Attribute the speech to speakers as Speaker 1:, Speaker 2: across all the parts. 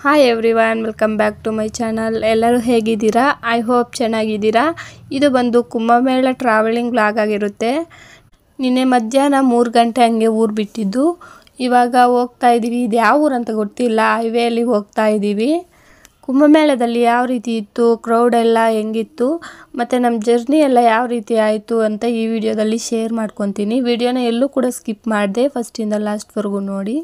Speaker 1: Hi everyone, welcome back to my channel. ಎಲ್ಲರೂ ಹೇಗಿದ್ದೀರಾ? I hope ಚೆನ್ನಾಗಿದ್ದೀರಾ. ಇದು ಬಂದು ಕುಂಭಮೇಳ ಟ್ರಾವೆಲಿಂಗ್ ವ್ಲಾಗ್ ಆಗಿರುತ್ತೆ. ನಿನ್ನೆ ಮಧ್ಯಾಹ್ನ 3 ಗಂಟೆ ಹಂಗೆ ಊರು ಬಿಟ್ಟಿದ್ದು. ಇವಾಗ ಹೋಗ್ತಾ ಇದ್ದೀವಿ. ಇದು ಯಾವ ಊರು ಅಂತ ಗೊತ್ತಿಲ್ಲ, ಹೈವೇಲಿ ಹೋಗ್ತಾ ಇದ್ದೀವಿ. ಕುಂಭಮೇಳದಲ್ಲಿ ಯಾವ ರೀತಿ ಇತ್ತು, ಕ್ರೌಡ್ ಎಲ್ಲ ಹೆಂಗಿತ್ತು, ಮತ್ತು ನಮ್ಮ ಜರ್ನಿ ಎಲ್ಲ ಯಾವ ರೀತಿ ಆಯಿತು ಅಂತ ಈ ವಿಡಿಯೋದಲ್ಲಿ ಶೇರ್ ಮಾಡ್ಕೊತೀನಿ. ವಿಡಿಯೋನ ಎಲ್ಲೂ ಕೂಡ ಸ್ಕಿಪ್ ಮಾಡಿದೆ, ಫಸ್ಟಿಂದ ಲಾಸ್ಟ್ವರೆಗೂ ನೋಡಿ.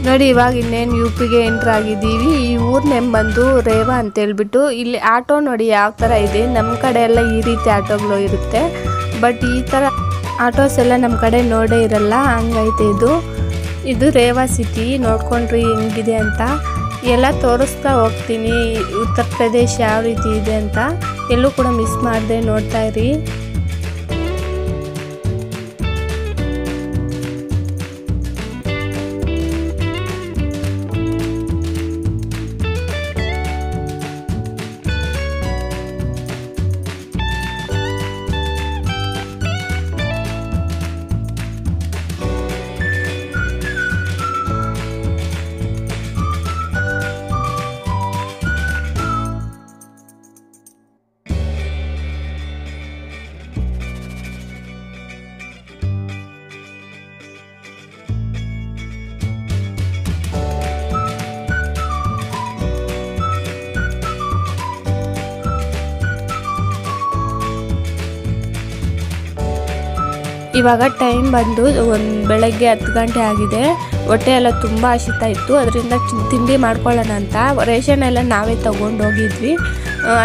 Speaker 1: ನೋಡಿ, ಇವಾಗ ಇನ್ನೇನು UPಗೆ ಎಂಟ್ರ್ ಆಗಿದ್ದೀವಿ. ಈ ಊರ ನೇಮ್ ಬಂದು ರೇವಾ ಅಂತ ಹೇಳ್ಬಿಟ್ಟು. ಇಲ್ಲಿ ಆಟೋ ನೋಡಿ ಯಾವ ಥರ ಇದೆ. ನಮ್ಮ ಕಡೆ ಎಲ್ಲ ಈ ರೀತಿ ಆಟೋಗಳು ಇರುತ್ತೆ, ಬಟ್ ಈ ಥರ ಆಟೋಸ್ ಎಲ್ಲ ನಮ್ಮ ಕಡೆ ನೋಡೇ ಇರಲ್ಲ, ಹಂಗೈತೆ ಇದು ರೇವಾ ಸಿಟಿ. ನೋಡ್ಕೊಂಡ್ರಿ ಹೆಂಗಿದೆ ಅಂತ. ಎಲ್ಲ ತೋರಿಸ್ತಾ ಹೋಗ್ತೀನಿ, ಉತ್ತರ ಪ್ರದೇಶ ಯಾವ ರೀತಿ ಇದೆ ಅಂತ. ಎಲ್ಲೂ ಕೂಡ ಮಿಸ್ ಮಾಡದೆ ನೋಡ್ತಾ ಇರಿ. ಇವಾಗ ಟೈಮ್ ಬಂದು ಬೆಳಗ್ಗೆ 10 ಗಂಟೆ ಆಗಿದೆ. ಹೊಟ್ಟೆ ಎಲ್ಲ ತುಂಬ ಹಸಿತಾ ಇತ್ತು, ಅದರಿಂದ ತಿಂಡಿ ಮಾಡ್ಕೊಳ್ಳೋಣ ಅಂತ ರೇಷನ್ ಎಲ್ಲ ನಾವೇ ತಗೊಂಡು ಹೋಗಿದ್ವಿ.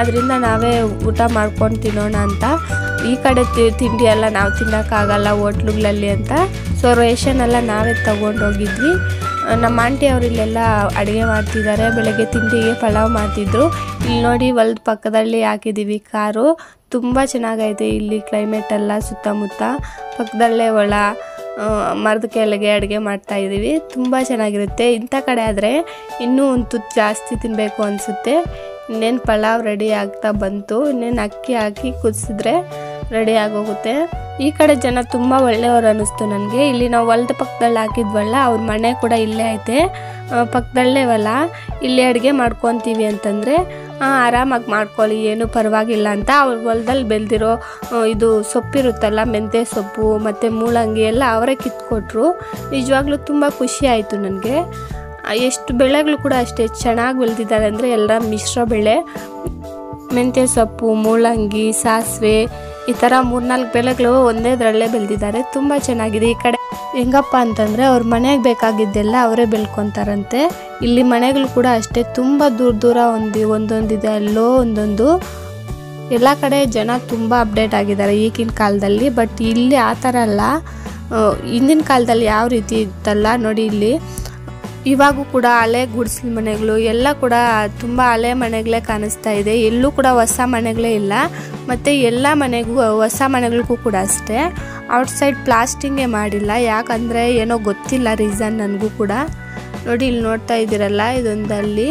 Speaker 1: ಅದರಿಂದ ನಾವೇ ಊಟ ಮಾಡ್ಕೊಂಡು ತಿನ್ನೋಣ ಅಂತ. ಈ ಕಡೆ ತಿಂಡಿ ಎಲ್ಲ ನಾವು ತಿನ್ನೋಕ್ಕಾಗಲ್ಲ ಹೋಟ್ಲುಗಳಲ್ಲಿ ಅಂತ, ಸೊ ರೇಷನ್ ಎಲ್ಲ ನಾವೇ ತಗೊಂಡು ಹೋಗಿದ್ವಿ. ನಮ್ಮ ಆಂಟಿ ಅವರು ಇಲ್ಲೆಲ್ಲ ಅಡುಗೆ ಮಾಡ್ತಿದ್ದಾರೆ. ಬೆಳಗ್ಗೆ ತಿಂಡಿಗೆ ಪಲಾವ್ ಮಾಡ್ತಿದ್ರು. ಇಲ್ಲಿ ನೋಡಿ, ಹೊಲದ ಪಕ್ಕದಲ್ಲಿ ಹಾಕಿದ್ದೀವಿ ಕಾರು. ತುಂಬ ಚೆನ್ನಾಗೈತೆ ಇಲ್ಲಿ ಕ್ಲೈಮೇಟ್ ಎಲ್ಲ. ಸುತ್ತಮುತ್ತ ಪಕ್ಕದಲ್ಲೇ ಹೊಲ, ಮರದ ಕೆಳಗೆ ಅಡುಗೆ ಮಾಡ್ತಾಯಿದ್ದೀವಿ. ತುಂಬ ಚೆನ್ನಾಗಿರುತ್ತೆ. ಇಂಥ ಕಡೆ ಆದರೆ ಇನ್ನೂ ಒಂದು ತುತ್ತು ಜಾಸ್ತಿ ತಿನ್ನಬೇಕು ಅನಿಸುತ್ತೆ. ಇನ್ನೇನು ಪಲಾವ್ ರೆಡಿ ಆಗ್ತಾ ಬಂತು. ಇನ್ನೇನು ಅಕ್ಕಿ ಹಾಕಿ ಕುದಿಸಿದ್ರೆ ರೆಡಿ ಆಗೋಗುತ್ತೆ. ಈ ಕಡೆ ಜನ ತುಂಬ ಒಳ್ಳೆಯವರು ಅನ್ನಿಸ್ತು ನನಗೆ. ಇಲ್ಲಿ ನಾವು ಹೊಲದ ಪಕ್ಕದಲ್ಲಿ ಹಾಕಿದ್ವಲ್ಲ, ಅವ್ರ ಮನೆ ಕೂಡ ಇಲ್ಲೇ ಐತೆ, ಪಕ್ಕದಲ್ಲೇ ಹೊಲ. ಇಲ್ಲಿ ಅಡುಗೆ ಮಾಡ್ಕೊತೀವಿ ಅಂತಂದರೆ ಆರಾಮಾಗಿ ಮಾಡ್ಕೊಳ್ಳಿ, ಏನೂ ಪರವಾಗಿಲ್ಲ ಅಂತ. ಅವ್ರ ಹೊಲದಲ್ಲಿ ಬೆಳೆದಿರೋ ಇದು ಸೊಪ್ಪಿರುತ್ತಲ್ಲ, ಮೆಂತ್ಯ ಸೊಪ್ಪು ಮತ್ತು ಮೂಲಂಗಿ ಎಲ್ಲ ಅವರೇ ಕಿತ್ಕೊಟ್ರು. ನಿಜವಾಗ್ಲೂ ತುಂಬ ಖುಷಿ ಆಯಿತು ನನಗೆ. ಎಷ್ಟು ಬೆಳೆಗಳು ಕೂಡ ಅಷ್ಟೇ ಚೆನ್ನಾಗಿ ಬೆಳೆದಿದ್ದಾರೆ ಅಂದರೆ, ಎಲ್ಲ ಮಿಶ್ರ ಬೆಳೆ. ಮೆಂತ್ಯ ಸೊಪ್ಪು, ಮೂಲಂಗಿ, ಸಾಸಿವೆ, ಈ ಥರ 3-4 ಬೆಳೆಗಳು ಒಂದೇದ್ರಲ್ಲೇ ಬೆಳೆದಿದ್ದಾರೆ. ತುಂಬ ಚೆನ್ನಾಗಿದೆ. ಈ ಕಡೆ ಹೆಂಗಪ್ಪ ಅಂತಂದರೆ ಅವ್ರ ಮನೆಗೆ ಬೇಕಾಗಿದ್ದೆಲ್ಲ ಅವರೇ ಬೆಳ್ಕೊತಾರಂತೆ. ಇಲ್ಲಿ ಮನೆಗಳು ಕೂಡ ಅಷ್ಟೇ, ತುಂಬ ದೂರ ಒಂದೊಂದಿದೆ, ಅಲ್ಲೋ ಒಂದೊಂದು. ಎಲ್ಲ ಕಡೆ ಜನ ತುಂಬ ಅಪ್ಡೇಟ್ ಆಗಿದ್ದಾರೆ ಈಗಿನ ಕಾಲದಲ್ಲಿ. ಬಟ್ ಇಲ್ಲಿ ಆ ಥರ ಅಲ್ಲ. ಹಿಂದಿನ ಕಾಲದಲ್ಲಿ ಯಾವ ರೀತಿ ಇತ್ತಲ್ಲ ನೋಡಿ, ಇಲ್ಲಿ ಇವಾಗೂ ಕೂಡ ಹಳೆ ಗುಡಿಸಲು ಮನೆಗಳು ಎಲ್ಲ ಕೂಡ ತುಂಬ ಹಳೆ ಮನೆಗಳೇ ಕಾಣಿಸ್ತಾ ಇದೆ. ಎಲ್ಲೂ ಕೂಡ ಹೊಸ ಮನೆಗಳೇ ಇಲ್ಲ. ಮತ್ತು ಎಲ್ಲ ಮನೆಗೂ, ಹೊಸ ಮನೆಗಳಿಗೂ ಕೂಡ ಅಷ್ಟೇ, ಔಟ್ಸೈಡ್ ಪ್ಲಾಸ್ಟಿಂಗೇ ಮಾಡಿಲ್ಲ. ಯಾಕಂದರೆ ಏನೋ ಗೊತ್ತಿಲ್ಲ ರೀಸನ್ ನನಗೂ ಕೂಡ. ನೋಡಿ, ಇಲ್ಲಿ ನೋಡ್ತಾ ಇದ್ದೀರಲ್ಲ, ಇದೊಂದಲ್ಲಿ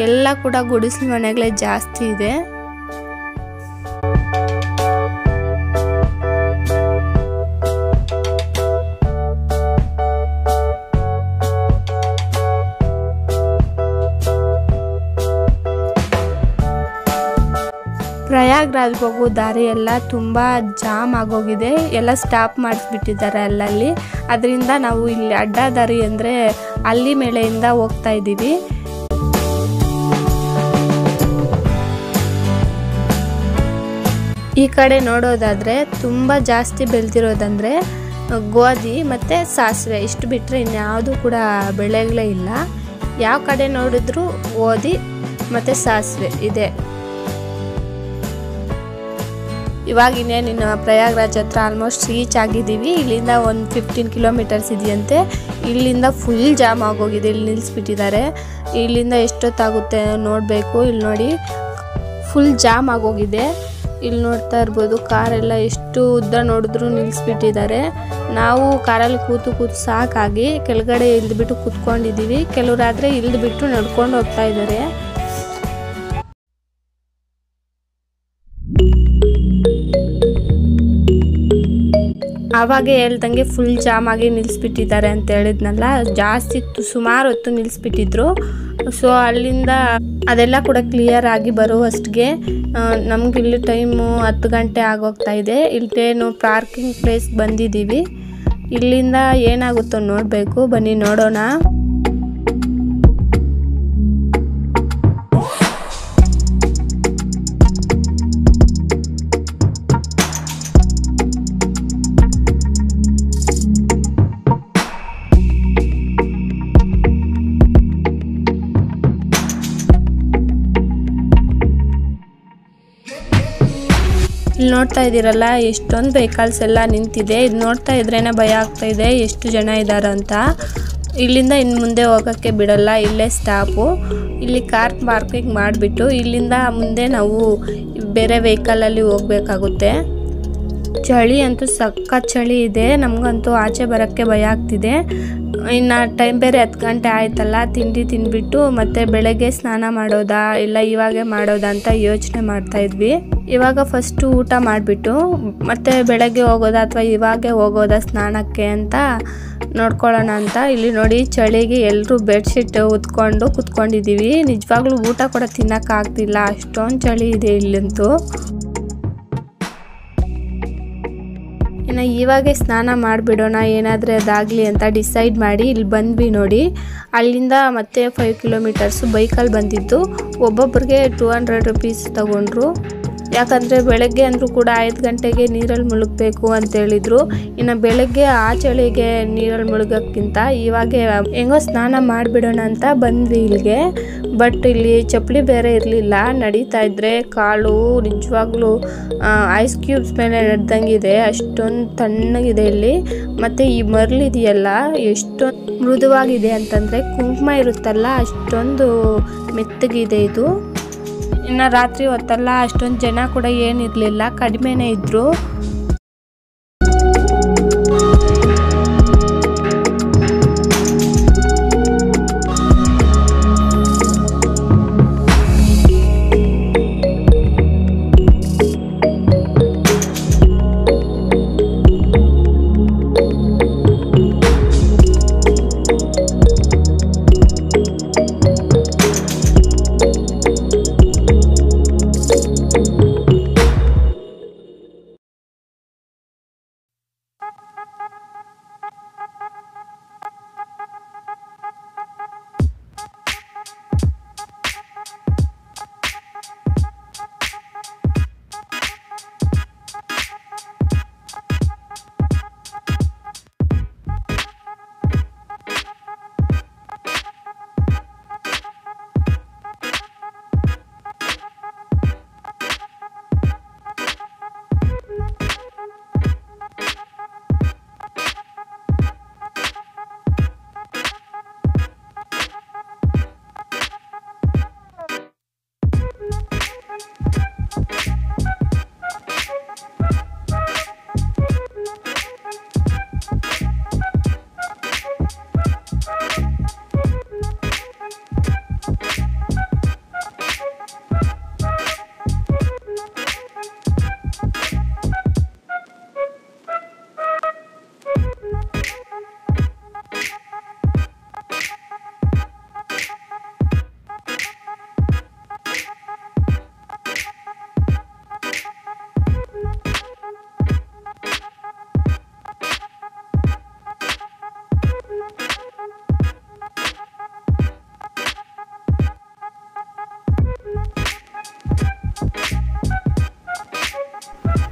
Speaker 1: ಎಲ್ಲ ಕೂಡ ಗುಡಿಸಲು ಮನೆಗಳೇ ಜಾಸ್ತಿ ಇದೆ. ಪ್ರಯಾಗ್ರಾಜ್ಗೆ ಹೋಗೋ ದಾರಿ ಎಲ್ಲ ತುಂಬ ಜಾಮ್ ಆಗೋಗಿದೆ. ಎಲ್ಲ ಸ್ಟಾಪ್ ಮಾಡಿಸ್ಬಿಟ್ಟಿದ್ದಾರೆ ಅಲ್ಲಲ್ಲಿ. ಅದರಿಂದ ನಾವು ಇಲ್ಲಿ ಅಡ್ಡ ದಾರಿ ಅಂದರೆ ಅಲ್ಲಿ ಮೇಳೆಯಿಂದ ಹೋಗ್ತಾ ಇದ್ದೀವಿ. ಈ ಕಡೆ ನೋಡೋದಾದರೆ ತುಂಬ ಜಾಸ್ತಿ ಬೆಳೆದಿರೋದಂದರೆ ಗೋಧಿ ಮತ್ತು ಸಾಸಿವೆ. ಇಷ್ಟು ಬಿಟ್ಟರೆ ಇನ್ಯಾವುದೂ ಕೂಡ ಬೆಳೆಗಳೇ ಇಲ್ಲ. ಯಾವ ಕಡೆ ನೋಡಿದ್ರೂ ಗೋಧಿ ಮತ್ತು ಸಾಸಿವೆ ಇದೆ. ಇವಾಗ ಇನ್ನೇನು ಪ್ರಯಾಗ್ರಾಜ್ ಹತ್ರ ಆಲ್ಮೋಸ್ಟ್ ರೀಚ್ ಆಗಿದ್ದೀವಿ. ಇಲ್ಲಿಂದ ಒಂದು 15 ಕಿಲೋಮೀಟರ್ಸ್ ಇದೆಯಂತೆ. ಇಲ್ಲಿಂದ ಫುಲ್ ಜಾಮ್ ಆಗೋಗಿದೆ, ಇಲ್ಲಿ ನಿಲ್ಲಿಸ್ಬಿಟ್ಟಿದ್ದಾರೆ. ಇಲ್ಲಿಂದ ಎಷ್ಟೊತ್ತಾಗುತ್ತೆ ನೋಡಬೇಕು. ಇಲ್ಲಿ ನೋಡಿ, ಫುಲ್ ಜಾಮ್ ಆಗೋಗಿದೆ. ಇಲ್ಲಿ ನೋಡ್ತಾ ಇರ್ಬೋದು ಕಾರೆಲ್ಲ ಎಷ್ಟು ಉದ್ದ ನೋಡಿದ್ರು ನಿಲ್ಲಿಸ್ಬಿಟ್ಟಿದ್ದಾರೆ. ನಾವು ಕಾರಲ್ಲಿ ಕೂತು ಸಾಕಾಗಿ ಕೆಳಗಡೆ ಇಳಿದ್ಬಿಟ್ಟು ಕೂತ್ಕೊಂಡಿದ್ದೀವಿ. ಕೆಲವರಾದರೆ ಇಳಿದ್ಬಿಟ್ಟು ನಡ್ಕೊಂಡು ಹೋಗ್ತಾ ಇದ್ದಾರೆ. ಆವಾಗೆ ಹೇಳ್ದಂಗೆ ಫುಲ್ ಜಾಮ್ ಆಗಿ ನಿಲ್ಲಿಸ್ಬಿಟ್ಟಿದ್ದಾರೆ ಅಂತ ಹೇಳಿದ್ನಲ್ಲ, ಜಾಸ್ತಿ ಸುಮಾರು ಹೊತ್ತು ನಿಲ್ಲಿಸ್ಬಿಟ್ಟಿದ್ರು. ಸೊ ಅಲ್ಲಿಂದ ಅದೆಲ್ಲ ಕೂಡ ಕ್ಲಿಯರ್ ಆಗಿ ಬರುವಷ್ಟಿಗೆ ನಮ್ಗೆ ಇಲ್ಲಿ ಟೈಮು 10 ಗಂಟೆ ಆಗೋಗ್ತಾ ಇದೆ. ಇಲ್ಲೇನು ಪಾರ್ಕಿಂಗ್ ಪ್ಲೇಸ್ ಬಂದಿದ್ದೀವಿ. ಇಲ್ಲಿಂದ ಏನಾಗುತ್ತೋ ನೋಡಬೇಕು, ಬನ್ನಿ ನೋಡೋಣ. ಇಲ್ಲಿ ನೋಡ್ತಾ ಇದ್ದೀರಲ್ಲ ಎಷ್ಟೊಂದು ವೆಹಿಕಲ್ಸ್ ಎಲ್ಲ ನಿಂತಿದೆ. ಇದು ನೋಡ್ತಾ ಇದ್ರೇನೆ ಭಯ ಆಗ್ತಾ ಇದೆ ಎಷ್ಟು ಜನ ಇದ್ದಾರೆ ಅಂತ. ಇಲ್ಲಿಂದ ಇನ್ನು ಮುಂದೆ ಹೋಗೋಕ್ಕೆ ಬಿಡಲ್ಲ, ಇಲ್ಲೇ ಸ್ಟಾಪು. ಇಲ್ಲಿ ಕಾರ್ ಪಾರ್ಕಿಂಗ್ ಮಾಡಿಬಿಟ್ಟು ಇಲ್ಲಿಂದ ಮುಂದೆ ನಾವು ಬೇರೆ ವೆಹಿಕಲಲ್ಲಿ ಹೋಗಬೇಕಾಗುತ್ತೆ. ಚಳಿ ಅಂತೂ ಸಖತ್ ಚಳಿ ಇದೆ, ನಮಗಂತೂ ಆಚೆ ಬರೋಕ್ಕೆ ಭಯ ಆಗ್ತಿದೆ. ಇನ್ನು ಟೈಮ್ ಬೇರೆ 10 ಗಂಟೆ ಆಯ್ತಲ್ಲ, ತಿಂಡಿ ತಿಂದ್ಬಿಟ್ಟು ಮತ್ತೆ ಬೆಳಗ್ಗೆ ಸ್ನಾನ ಮಾಡೋದಾ ಇಲ್ಲ ಇವಾಗೆ ಮಾಡೋದಾ ಅಂತ ಯೋಚನೆ ಮಾಡ್ತಾ ಇದ್ವಿ. ಇವಾಗ ಫಸ್ಟು ಊಟ ಮಾಡಿಬಿಟ್ಟು ಮತ್ತೆ ಬೆಳಗ್ಗೆ ಹೋಗೋದಾ ಅಥವಾ ಇವಾಗೆ ಹೋಗೋದಾ ಸ್ನಾನಕ್ಕೆ ಅಂತ ನೋಡ್ಕೊಳ್ಳೋಣ ಅಂತ. ಇಲ್ಲಿ ನೋಡಿ ಚಳಿಗೆ ಎಲ್ಲರೂ ಬೆಡ್ಶೀಟ್ ಉತ್ಕೊಂಡು ಕುತ್ಕೊಂಡಿದ್ದೀವಿ. ನಿಜವಾಗ್ಲೂ ಊಟ ಕೂಡ ತಿನ್ನೋಕ್ಕಾಗ್ತಿಲ್ಲ, ಅಷ್ಟೊಂದು ಚಳಿ ಇದೆ ಇಲ್ಲಂತೂ. ಇನ್ನು ಇವಾಗೆ ಸ್ನಾನ ಮಾಡಿಬಿಡೋಣ ಏನಾದರೆ ಅದಾಗಲಿ ಅಂತ ಡಿಸೈಡ್ ಮಾಡಿ ಇಲ್ಲಿ ಬಂದ್ವಿ ನೋಡಿ. ಅಲ್ಲಿಂದ ಮತ್ತೆ 5 ಕಿಲೋಮೀಟರ್ಸು ಬೈಕಲ್ಲಿ ಬಂದಿದ್ದು. ಒಬ್ಬೊಬ್ಬರಿಗೆ 200 ರೂಪೀಸ್ ತಗೊಂಡ್ರು. ಯಾಕಂದರೆ ಬೆಳಗ್ಗೆ ಅಂದರೂ ಕೂಡ 5 ಗಂಟೆಗೆ ನೀರಲ್ಲಿ ಮುಳುಗಬೇಕು ಅಂತೇಳಿದರು. ಇನ್ನು ಬೆಳಗ್ಗೆ ಆ ಚಳಿಗೆ ನೀರಲ್ಲಿ ಮುಳುಗೋಕ್ಕಿಂತ ಇವಾಗೆ ಹೆಂಗೋ ಸ್ನಾನ ಮಾಡಿಬಿಡೋಣ ಅಂತ ಬಂದ್ವಿ ಇಲ್ಲಿಗೆ. ಬಟ್ ಇಲ್ಲಿ ಚಪ್ಪಲಿ ಬೇರೆ ಇರಲಿಲ್ಲ. ನಡೀತಾ ಇದ್ದರೆ ಕಾಲು ನಿಜವಾಗ್ಲೂ ಐಸ್ ಕ್ಯೂಬ್ಸ್ ಮೇಲೆ ನಡೆದಂಗಿದೆ, ಅಷ್ಟೊಂದು ತಣ್ಣಗಿದೆ ಇಲ್ಲಿ. ಮತ್ತು ಈ ಮರಳಿದೆಯಲ್ಲ ಎಷ್ಟೊಂದು ಮೃದುವಾಗಿದೆ ಅಂತಂದರೆ ಕುಂಕುಮ ಇರುತ್ತಲ್ಲ ಅಷ್ಟೊಂದು ಮೆತ್ತಗಿದೆ ಇದು. ಇನ್ನು ರಾತ್ರಿ ಹೊತ್ತಲ್ಲ ಅಷ್ಟೊಂದು ಜನ ಕೂಡ ಏನಿರಲಿಲ್ಲ, ಕಡಿಮೆನೇ ಇದ್ದರು.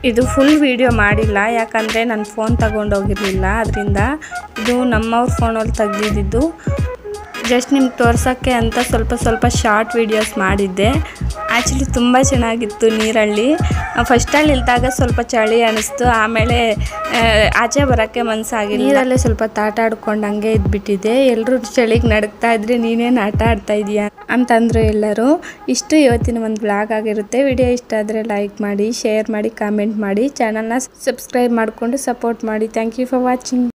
Speaker 1: ಇದು ಫುಲ್ ವಿಡಿಯೋ ಮಾಡಿಲ್ಲ, ಯಾಕಂದರೆ ನನ್ನ ಫೋನ್ ತಗೊಂಡೋಗಿರಲಿಲ್ಲ. ಅದರಿಂದ ಇದು ನಮ್ಮವ್ರ ಫೋನಲ್ಲಿ ತೆಗೆದಿದ್ದು. ಜಸ್ಟ್ ನಿಮ್ಗೆ ತೋರ್ಸೋಕ್ಕೆ ಅಂತ ಸ್ವಲ್ಪ ಶಾರ್ಟ್ ವೀಡಿಯೋಸ್ ಮಾಡಿದ್ದೆ. ಆ್ಯಕ್ಚುಲಿ ತುಂಬ ಚೆನ್ನಾಗಿತ್ತು ನೀರಲ್ಲಿ. ಫಸ್ಟಲ್ಲಿ ಇಳಿದಾಗ ಸ್ವಲ್ಪ ಚಳಿ ಅನ್ನಿಸ್ತು, ಆಮೇಲೆ ಆಚೆ ಬರೋಕ್ಕೆ ಮನಸ್ಸಾಗಿಲ್ಲ. ನೀರಲ್ಲೇ ಸ್ವಲ್ಪ ಆಟ ಆಡ್ಕೊಂಡು ಹಂಗೆ ಇದ್ಬಿಟ್ಟಿದೆ. ಎಲ್ಲರೂ ಚಳಿಗೆ ನಡುಗ್ತಾ ಇದ್ರೆ ನೀನೇನು ಆಟ ಆಡ್ತಾ ಇದೀಯಾ ಅಂತಂದರು ಎಲ್ಲರೂ. ಇಷ್ಟು ಇವತ್ತಿನ ಒಂದು ಬ್ಲಾಗ್ ಆಗಿರುತ್ತೆ. ವಿಡಿಯೋ ಇಷ್ಟ ಆದರೆ ಲೈಕ್ ಮಾಡಿ, ಶೇರ್ ಮಾಡಿ, ಕಾಮೆಂಟ್ ಮಾಡಿ, ಚಾನಲ್ನ ಸಬ್ಸ್ಕ್ರೈಬ್ ಮಾಡಿಕೊಂಡು ಸಪೋರ್ಟ್ ಮಾಡಿ. Thank you for watching.